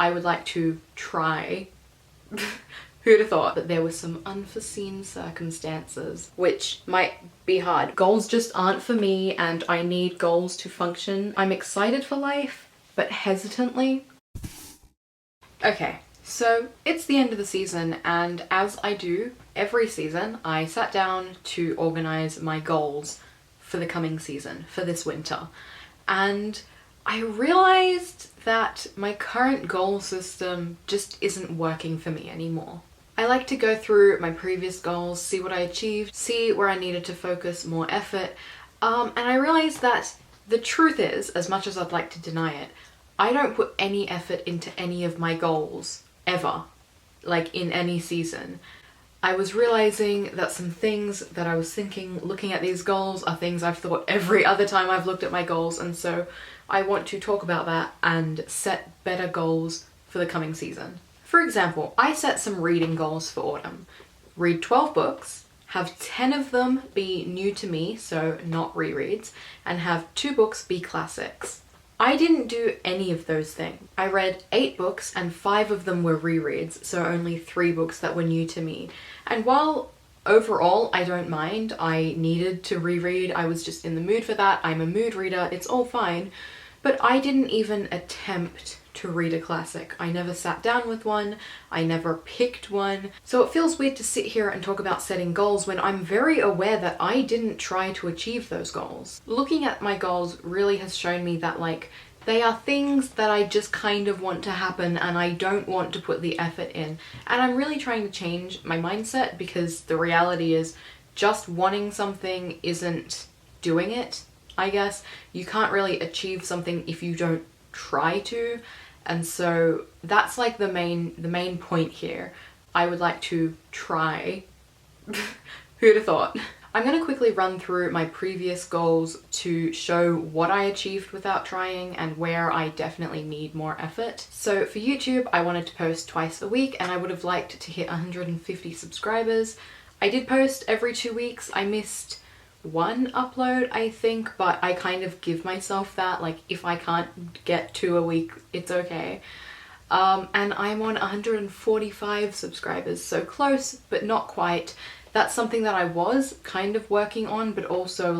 I would like to try. Who'd have thought that there were some unforeseen circumstances, which might be hard. Goals just aren't for me, and I need goals to function. I'm excited for life, but hesitantly. Okay, so it's the end of the season, and as I do every season, I sat down to organize my goals for the coming season, for this winter. And I realized that my current goal system just isn't working for me anymore. I like to go through my previous goals, see what I achieved, see where I needed to focus more effort, and I realized that the truth is, as much as I'd like to deny it, I don't put any effort into any of my goals, ever, like in any season. I was realizing that some things that I was thinking, looking at these goals, are things I've thought every other time I've looked at my goals, and so I want to talk about that and set better goals for the coming season. For example, I set some reading goals for autumn. Read 12 books, have 10 of them be new to me, so not rereads, and have 2 books be classics. I didn't do any of those things. I read 8 books and 5 of them were rereads, so only 3 books that were new to me. And while overall I don't mind, I needed to reread, I was just in the mood for that, I'm a mood reader, it's all fine, but I didn't even attempt to read a classic. I never sat down with one, I never picked one. So it feels weird to sit here and talk about setting goals when I'm very aware that I didn't try to achieve those goals. Looking at my goals really has shown me that they are things that I just kind of want to happen and I don't want to put the effort in. And I'm really trying to change my mindset because the reality is just wanting something isn't doing it, I guess. You can't really achieve something if you don't try to, and so that's like the main point here. I would like to try. Who'd have thought? I'm going to quickly run through my previous goals to show what I achieved without trying and where I definitely need more effort. So for YouTube, I wanted to post twice a week and I would have liked to hit 150 subscribers. I did post every 2 weeks. I missed 1 upload, I think, but I kind of give myself that, if I can't get 2 a week, it's okay. And I'm on 145 subscribers, so close, but not quite. That's something that I was kind of working on, but also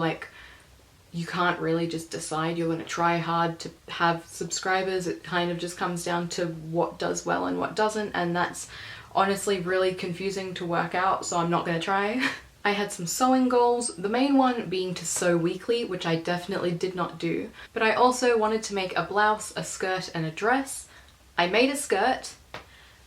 you can't really just decide you're going to try hard to have subscribers. It kind of just comes down to what does well and what doesn't, and that's honestly really confusing to work out, so I'm not going to try. I had some sewing goals, the main one being to sew weekly, which I definitely did not do, but I also wanted to make a blouse, a skirt, and a dress. I made a skirt.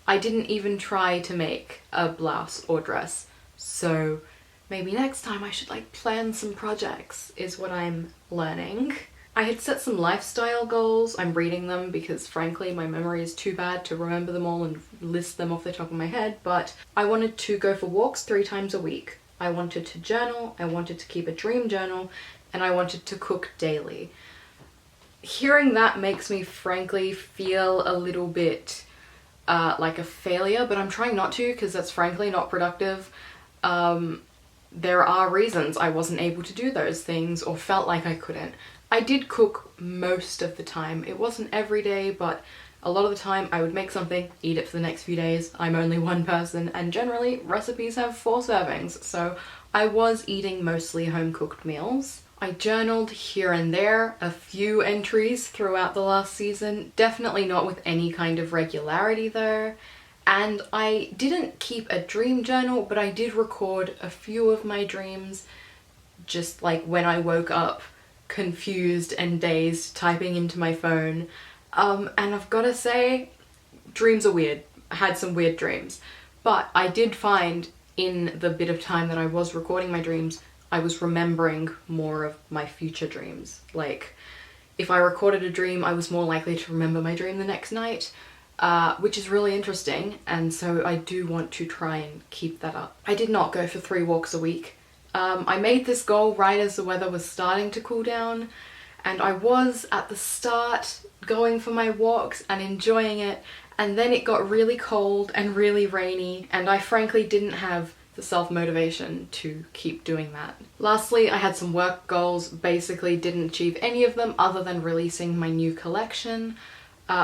I didn't even try to make a blouse or dress, so maybe next time I should plan some projects, is what I'm learning. I had set some lifestyle goals. I'm reading them because frankly my memory is too bad to remember them all and list them off the top of my head, but I wanted to go for walks 3 times a week. I wanted to journal, I wanted to keep a dream journal, and I wanted to cook daily. Hearing that makes me frankly feel a little bit like a failure, but I'm trying not to because that's frankly not productive. There are reasons I wasn't able to do those things or felt like I couldn't. I did cook most of the time. It wasn't every day, but a lot of the time I would make something, eat it for the next few days. I'm only one person and generally recipes have 4 servings, so I was eating mostly home-cooked meals. I journaled here and there, a few entries throughout the last season, definitely not with any kind of regularity though. And I didn't keep a dream journal, but I did record a few of my dreams, just when I woke up confused and dazed, typing into my phone. And I've gotta say, dreams are weird. I had some weird dreams. But I did find in the bit of time that I was recording my dreams, I was remembering more of my future dreams. If I recorded a dream, I was more likely to remember my dream the next night, which is really interesting, and so I do want to try and keep that up. I did not go for 3 walks a week. I made this goal right as the weather was starting to cool down, and I was at the start going for my walks and enjoying it, and then it got really cold and really rainy, and I frankly didn't have the self-motivation to keep doing that. Lastly, I had some work goals, basically didn't achieve any of them other than releasing my new collection.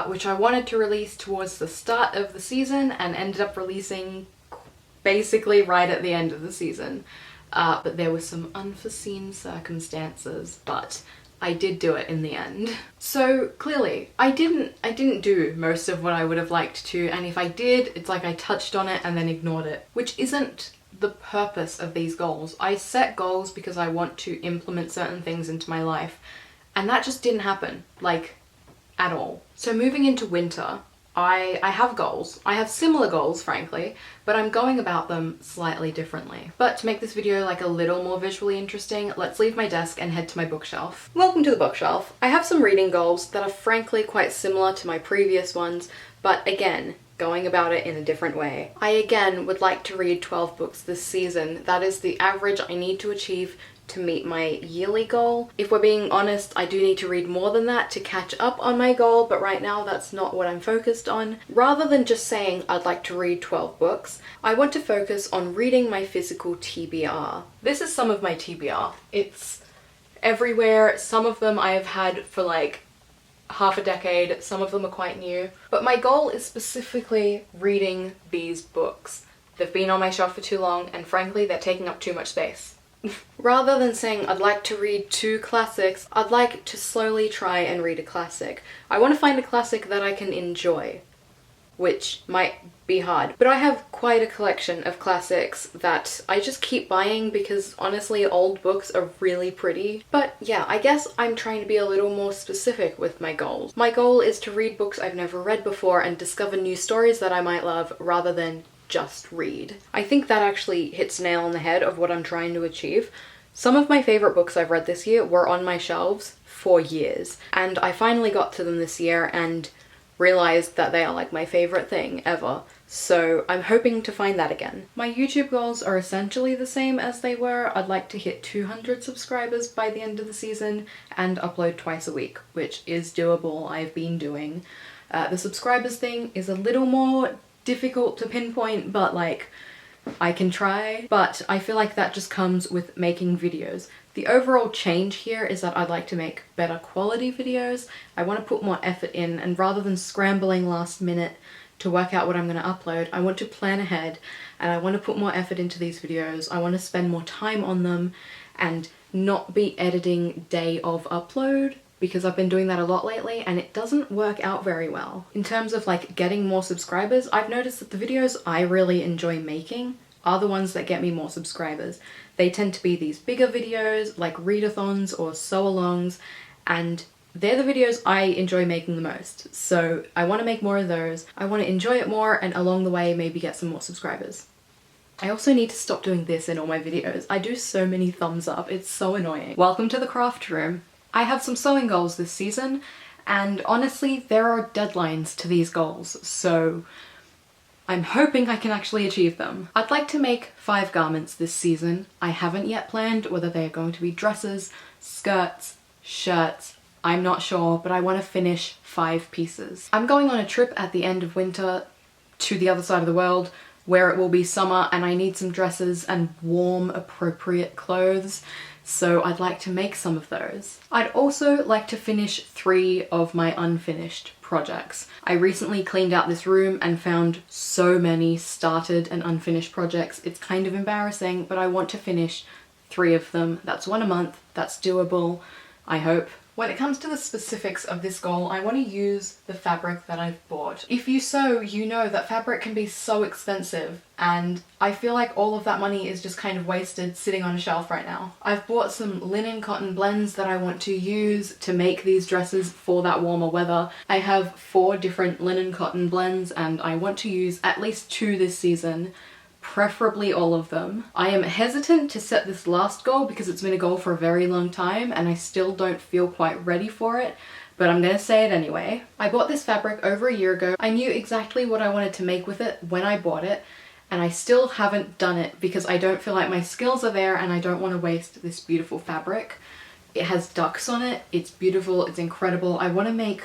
which I wanted to release towards the start of the season and ended up releasing basically right at the end of the season. But there were some unforeseen circumstances, but I did do it in the end. So clearly, I didn't do most of what I would have liked to, and if I did, it's like I touched on it and then ignored it, which isn't the purpose of these goals. I set goals because I want to implement certain things into my life, and that just didn't happen, like, at all. So moving into winter, I have goals. I have similar goals, frankly, but I'm going about them slightly differently. But to make this video like a little more visually interesting, let's leave my desk and head to my bookshelf. Welcome to the bookshelf. I have some reading goals that are frankly quite similar to my previous ones, but again, going about it in a different way. I again would like to read 12 books this season. That is the average I need to achieve to meet my yearly goal. If we're being honest, I do need to read more than that to catch up on my goal, but right now that's not what I'm focused on. Rather than just saying I'd like to read 12 books, I want to focus on reading my physical TBR. This is some of my TBR. It's everywhere. Some of them I have had for like half a decade, some of them are quite new. But my goal is specifically reading these books. They've been on my shelf for too long, and frankly, they're taking up too much space. Rather than saying I'd like to read 2 classics, I'd like to slowly try and read a classic. I want to find a classic that I can enjoy, which might be hard. But I have quite a collection of classics that I just keep buying because honestly old books are really pretty. But yeah, I guess I'm trying to be a little more specific with my goals. My goal is to read books I've never read before and discover new stories that I might love rather than just read. I think that actually hits nail on the head of what I'm trying to achieve. Some of my favorite books I've read this year were on my shelves for years, and I finally got to them this year and realized that they are like my favorite thing ever. So I'm hoping to find that again. My YouTube goals are essentially the same as they were. I'd like to hit 200 subscribers by the end of the season and upload twice a week, which is doable. I've been doing. The subscribers thing is a little more difficult to pinpoint, but like I can try. But I feel like that just comes with making videos. The overall change here is that I'd like to make better quality videos. I want to put more effort in, and rather than scrambling last minute to work out what I'm going to upload, I want to plan ahead and I want to put more effort into these videos. I want to spend more time on them and not be editing day of upload, because I've been doing that a lot lately and it doesn't work out very well. In terms of like getting more subscribers, I've noticed that the videos I really enjoy making are the ones that get me more subscribers. They tend to be these bigger videos like readathons or sew-alongs, and they're the videos I enjoy making the most. So I want to make more of those. I want to enjoy it more and along the way maybe get some more subscribers. I also need to stop doing this in all my videos. I do so many thumbs up, it's so annoying. Welcome to the craft room. I have some sewing goals this season, and honestly, there are deadlines to these goals, so I'm hoping I can actually achieve them. I'd like to make 5 garments this season. I haven't yet planned whether they are going to be dresses, skirts, shirts, I'm not sure, but I want to finish 5 pieces. I'm going on a trip at the end of winter to the other side of the world, where it will be summer, and I need some dresses and warm, appropriate clothes. So I'd like to make some of those. I'd also like to finish 3 of my unfinished projects. I recently cleaned out this room and found so many started and unfinished projects. It's kind of embarrassing, but I want to finish 3 of them. That's 1 a month. That's doable, I hope. When it comes to the specifics of this goal, I want to use the fabric that I've bought. If you sew, you know that fabric can be so expensive, and I feel like all of that money is just kind of wasted sitting on a shelf right now. I've bought some linen cotton blends that I want to use to make these dresses for that warmer weather. I have 4 different linen cotton blends and I want to use at least 2 this season. Preferably all of them. I am hesitant to set this last goal because it's been a goal for a very long time and I still don't feel quite ready for it, but I'm gonna say it anyway. I bought this fabric over a year ago. I knew exactly what I wanted to make with it when I bought it, and I still haven't done it because I don't feel like my skills are there and I don't want to waste this beautiful fabric. It has ducks on it, it's beautiful, it's incredible. I want to make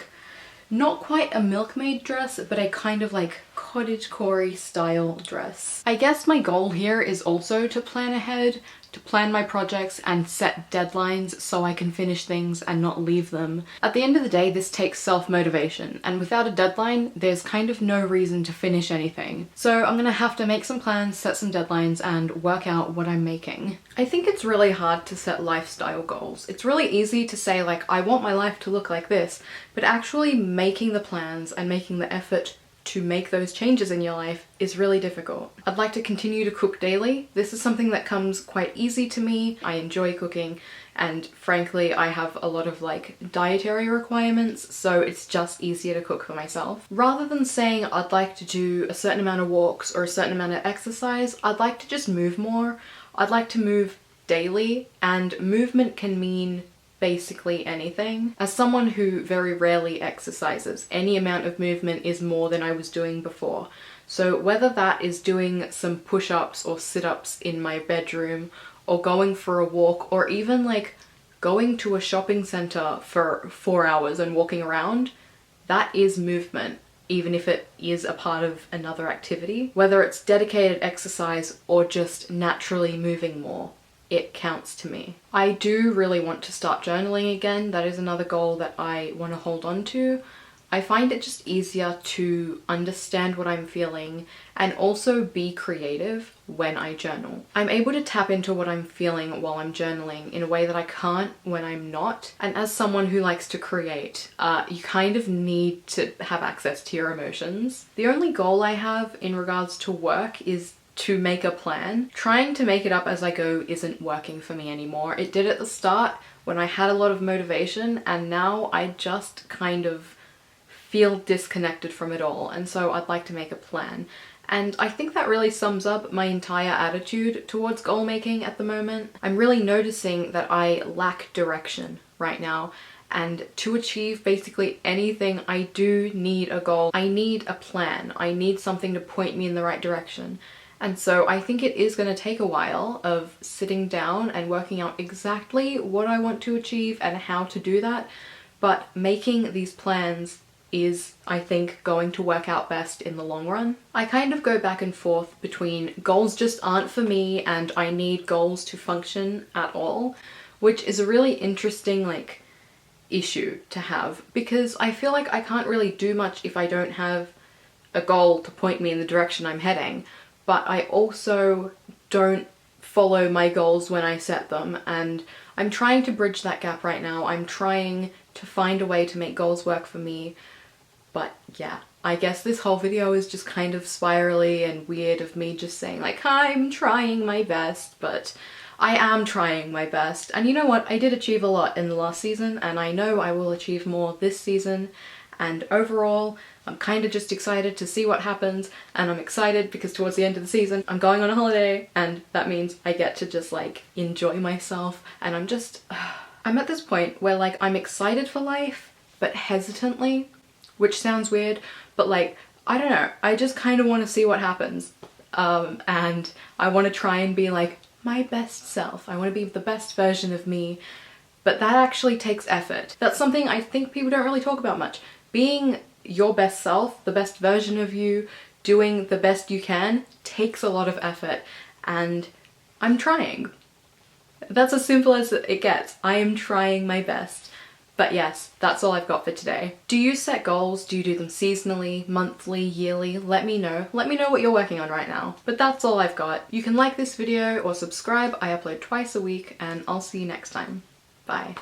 not quite a milkmaid dress, but a kind of like cottagecore style dress. I guess my goal here is also to plan ahead to plan my projects and set deadlines so I can finish things and not leave them. At the end of the day, this takes self-motivation, and without a deadline, there's kind of no reason to finish anything. So I'm gonna have to make some plans, set some deadlines, and work out what I'm making. I think it's really hard to set lifestyle goals. It's really easy to say like, I want my life to look like this, but actually making the plans and making the effort to make those changes in your life is really difficult. I'd like to continue to cook daily. This is something that comes quite easy to me. I enjoy cooking, and frankly I have a lot of like dietary requirements, so it's just easier to cook for myself. Rather than saying I'd like to do a certain amount of walks or a certain amount of exercise, I'd like to just move more. I'd like to move daily, and movement can mean basically anything. As someone who very rarely exercises, any amount of movement is more than I was doing before. So whether that is doing some push-ups or sit-ups in my bedroom, or going for a walk, or even like going to a shopping center for 4 hours and walking around, that is movement, even if it is a part of another activity. Whether it's dedicated exercise or just naturally moving more, it counts to me. I do really want to start journaling again. That is another goal that I want to hold on to. I find it just easier to understand what I'm feeling and also be creative when I journal. I'm able to tap into what I'm feeling while I'm journaling in a way that I can't when I'm not. And as someone who likes to create, you kind of need to have access to your emotions. The only goal I have in regards to work is to make a plan. Trying to make it up as I go isn't working for me anymore. It did at the start when I had a lot of motivation, and now I just kind of feel disconnected from it all, and so I'd like to make a plan. And I think that really sums up my entire attitude towards goal making at the moment. I'm really noticing that I lack direction right now, and to achieve basically anything I do need a goal. I need a plan. I need something to point me in the right direction. And so I think it is going to take a while of sitting down and working out exactly what I want to achieve and how to do that. But making these plans is, I think, going to work out best in the long run. I kind of go back and forth between goals just aren't for me and I need goals to function at all, which is a really interesting like issue to have, because I feel like I can't really do much if I don't have a goal to point me in the direction I'm heading. But I also don't follow my goals when I set them, and I'm trying to bridge that gap right now. I'm trying to find a way to make goals work for me. But yeah, I guess this whole video is just kind of spirally and weird of me just saying like, I'm trying my best, but I am trying my best. And you know what? I did achieve a lot in the last season, and I know I will achieve more this season. And overall, I'm kind of just excited to see what happens, and I'm excited because towards the end of the season I'm going on a holiday, and that means I get to just like enjoy myself, and I'm at this point where like I'm excited for life but hesitantly, which sounds weird, but like I don't know, I just kind of want to see what happens, and I want to try and be like my best self. I want to be the best version of me, but that actually takes effort. That's something I think people don't really talk about much. Being your best self, the best version of you, doing the best you can, takes a lot of effort, and I'm trying. That's as simple as it gets. I am trying my best. But yes, that's all I've got for today. Do you set goals? Do you do them seasonally, monthly, yearly? Let me know. Let me know what you're working on right now. But that's all I've got. You can like this video or subscribe. I upload twice a week, and I'll see you next time. Bye.